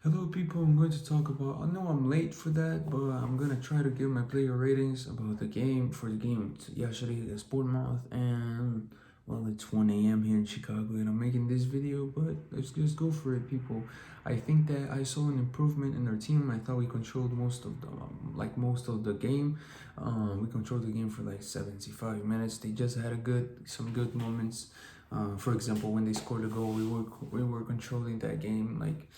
Hello, people. I'm going to talk about. I know I'm late for that, but I'm gonna try to give my player ratings about the game for the game yesterday against Bournemouth. And well, it's 1 a.m. here in Chicago, and I'm making this video. But let's just go for it, people. I think that I saw an improvement in our team. I thought we controlled most of the most of the game. We controlled the game for like 75 minutes. They just had some good moments. For example, when they scored a goal, we were controlling that game like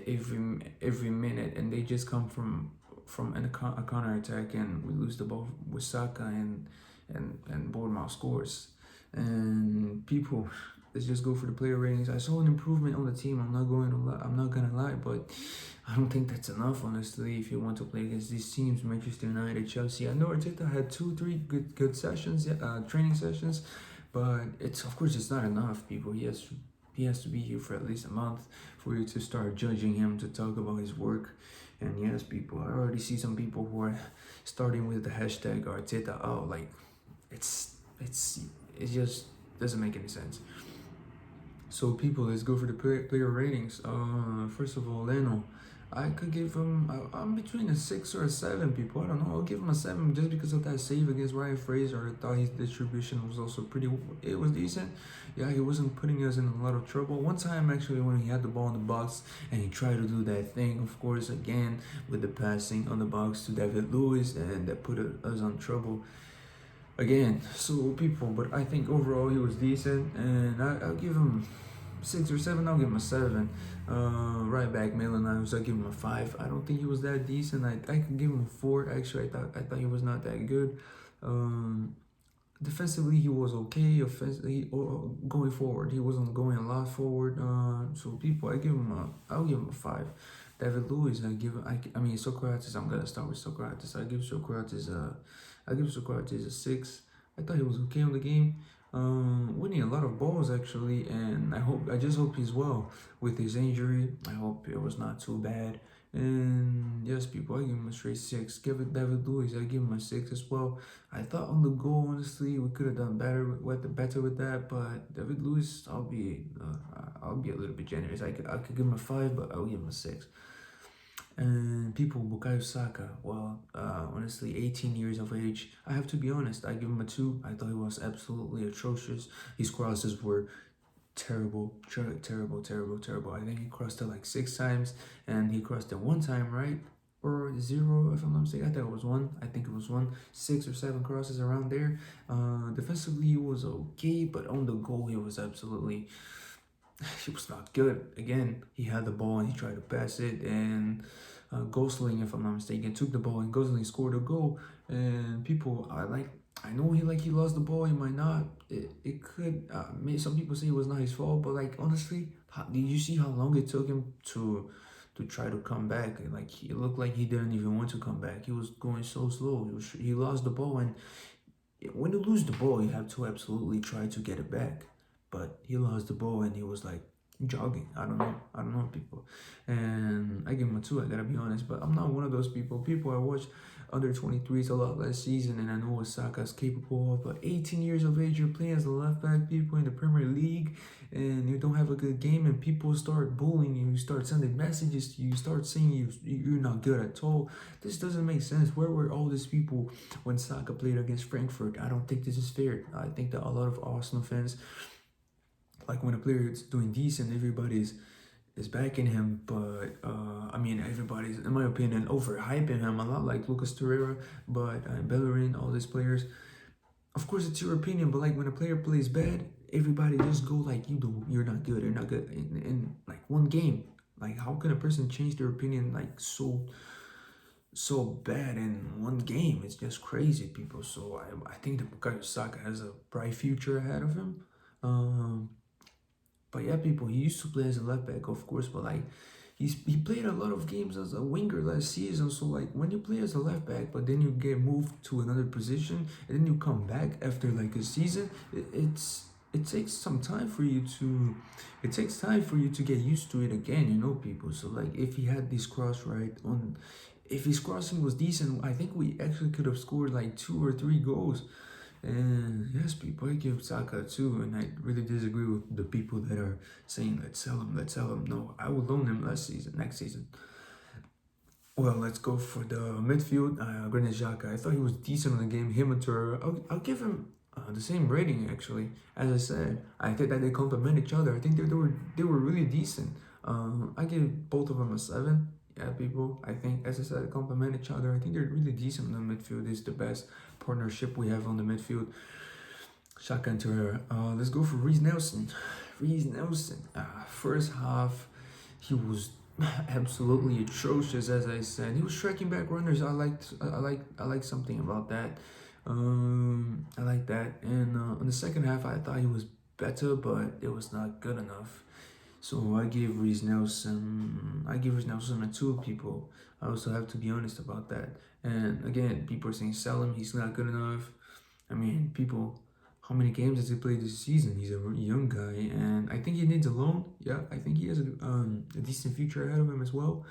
every minute, and they just come from a counter attack, and we lose the ball with Saka, and Bournemouth scores. And people, let's just go for the player ratings. I saw an improvement on the team. I'm not gonna lie, but I don't think that's enough, honestly. If you want to play against these teams, Manchester United, Chelsea. I know Arteta had 2, 3 good sessions, training sessions, but it's not enough. People, he has to be here for at least a month for you to start judging him, to talk about his work. And yes, people, I already see some people who are starting with the hashtag Arteta. Oh, like it's it just doesn't make any sense. So people, let's go for the player ratings. First of all, Leno, I could give him. I'm between a 6 or a 7. People, I don't know. I'll give him a 7 just because of that save against Ryan Fraser. I thought his distribution was also pretty. It was decent. Yeah, he wasn't putting us in a lot of trouble. One time actually, when he had the ball in the box and he tried to do that thing, of course, again with the passing on the box to David Lewis, and that put us on trouble again. So people, but I think overall he was decent, and I'll give him 6 or 7. I'll give him a 7. Right back Maitland Niles, I'll give him a 5. I don't think he was that decent. I could give him a 4. Actually, I thought he was not that good. Um, Defensively he was okay. Offensively, going forward, he wasn't going a lot forward. So people, I'll give him a 5. David Lewis, I mean Socrates. I'm gonna start with Socrates. I give Socrates a 6. I thought he was okay on the game. Winning a lot of balls actually, and I just hope he's well with his injury. I hope it was not too bad. And yes, people, I give him a straight 6. Give it David Lewis, I give him a 6 as well. I thought on the goal, honestly, we could have done better with that. But David Lewis, I'll be a little bit generous. I could give him a 5, but I'll give him a 6. And people, Bukayo Saka, well, honestly, 18 years of age. I have to be honest, I give him a 2. I thought he was absolutely atrocious. His crosses were terrible, terrible, terrible, terrible. I think he crossed it like 6 times, and he crossed it one time, right? Or 0, if I'm not mistaken. I think it was 1. I think it was 1. 6 or 7 crosses around there. Defensively, he was okay, but on the goal, he was not good. Again, he had the ball and he tried to pass it, and Gosling, if I'm not mistaken, took the ball, and Gosling scored a goal. And people, I know he lost the ball. He might not. It could. Some people say it was not his fault, but like honestly, did you see how long it took him to try to come back? Like he looked like he didn't even want to come back. He was going so slow. He lost the ball, and when you lose the ball, you have to absolutely try to get it back. But he lost the ball and he was like jogging. I don't know, people. And I give him a 2. I gotta be honest, but I'm not one of those people. People, I watch under 23s a lot last season, and I know what Saka's capable of. But 18 years of age, you're playing as a left back, people, in the Premier League, and you don't have a good game, and people start bullying you. You start sending messages to you. You start saying you're not good at all. This doesn't make sense. Where were all these people when Saka played against Frankfurt? I don't think this is fair. I think that a lot of Arsenal fans, like when a player is doing decent, everybody's backing him, but I mean everybody's, in my opinion, overhyping him a lot, like Lucas Torreira, but Bellerin, all these players. Of course, it's your opinion, but like when a player plays bad, everybody just go like you're not good, you're not good in like one game. Like how can a person change their opinion like so bad in one game? It's just crazy, people. So I think that Bukayo Saka has a bright future ahead of him. Um, but yeah, people, he used to play as a left back, of course, but like he played a lot of games as a winger last season. So like when you play as a left back, but then you get moved to another position, and then you come back after like a season, it takes some time for you to get used to it again, people. So like if he had this cross right on, if his crossing was decent, I think we actually could have scored like 2 or 3 goals. And yes, people, I give Saka a 2, and I really disagree with the people that are saying, let's sell him, let's sell him. No, I would loan him next season. Well, let's go for the midfield. Granit Xhaka, I thought he was decent in the game. Him and Torreira, I'll give him the same rating actually. As I said, I think that they complement each other. I think they were really decent. I give both of them a 7. Yeah, people. I think, as I said, they complement each other. I think they're really decent in the midfield. It's the best partnership we have on the midfield. Xhaka and Torreira. Let's go for Reece Nelson. Reece Nelson. First half, he was absolutely atrocious. As I said, he was striking back runners. I like something about that. I like that. And in the second half, I thought he was better, but it was not good enough. So I give Reece Nelson. A 2. People. I also have to be honest about that. And again, people are saying sell him. He's not good enough. I mean, people, how many games has he played this season? He's a young guy, and I think he needs a loan. Yeah, I think he has a decent future ahead of him as well.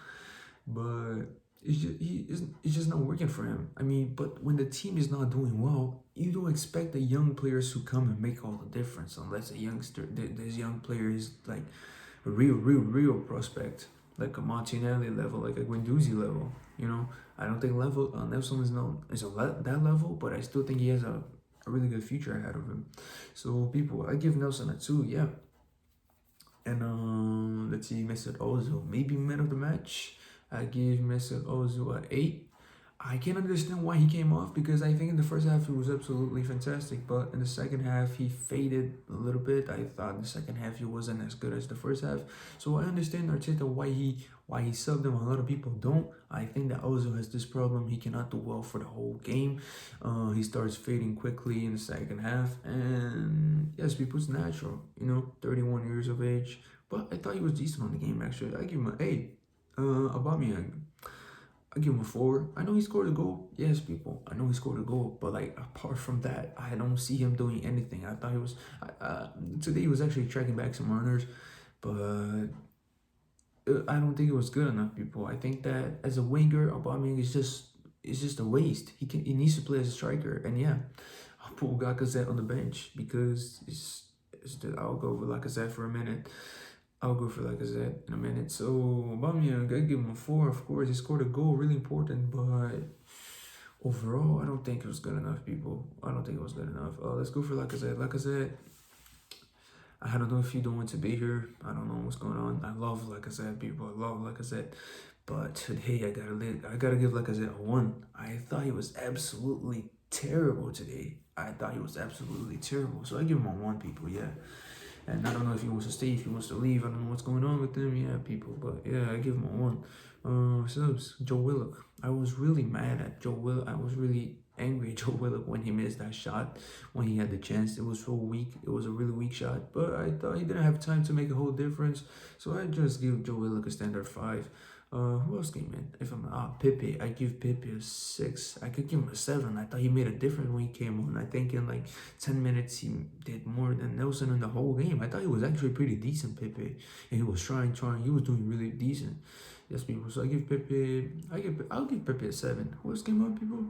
But it's just not working for him. I mean, but when the team is not doing well, you don't expect the young players to come and make all the difference unless this young player is like a real prospect, like a Martinelli level, like a Guendouzi level. I don't think Nelson is that level, but I still think he has a really good future ahead of him. So people, I give Nelson a 2, yeah. And let's see, Mr. Ozil, maybe man of the match. I give Mr. Ozil an 8. I can understand why he came off, because I think in the first half he was absolutely fantastic, but in the second half he faded a little bit. I thought in the second half he wasn't as good as the first half. So I understand Arteta why he subbed him. A lot of people don't. I think that Ozil has this problem. He cannot do well for the whole game. He starts fading quickly in the second half, and yes, people's natural. 31 years of age, but I thought he was decent on the game actually. I give him an 8. Aubameyang, I give him a 4. I know he scored a goal. Yes, people. I know he scored a goal. But, like, apart from that, I don't see him doing anything. I thought he was... today he was actually tracking back some runners. But I don't think it was good enough, people. I think that as a winger, Aubameyang is just a waste. He needs to play as a striker. And, yeah, I'll put Lacazette on the bench because I'll go with Lacazette for a minute. I'll go for Lacazette in a minute. So, Aubameyang, I give him a 4, of course. He scored a goal, really important, but overall, I don't think it was good enough, people. I don't think it was good enough. Let's go for Lacazette. Lacazette, I don't know if you don't want to be here. I don't know what's going on. I love Lacazette, people. I love Lacazette. But today, I gotta give Lacazette a 1. I thought he was absolutely terrible today. So I give him a 1, people, yeah. And I don't know if he wants to stay, if he wants to leave. I don't know what's going on with him. Yeah, people. But yeah, I give him a 1. Subs, Joe Willock. I was really mad at Joe Willock. I was really angry at Joe Willock when he missed that shot, when he had the chance. It was so weak. It was a really weak shot. But I thought he didn't have time to make a whole difference. So I just give Joe Willock a standard 5. Who else came in? Pepe. I give Pepe a 6. I could give him a 7. I thought he made a difference when he came on. I think in like 10 minutes he did more than Nelson in the whole game. I thought he was actually pretty decent, Pepe, and he was trying. He was doing really decent. Yes, people. So I'll give Pepe a 7. Who else came on, people?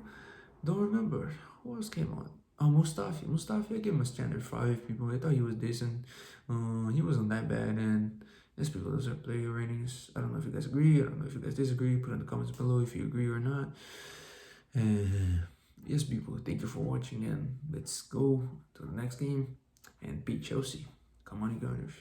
Don't remember. Who else came on? Mustafi, I give him a standard 5, people. I thought he was decent. He wasn't that bad, and yes, people, those are player ratings. I don't know if you guys agree. I don't know if you guys disagree. Put in the comments below if you agree or not. And yes, people, thank you for watching, and let's go to the next game and beat Chelsea. Come on, you Gunners.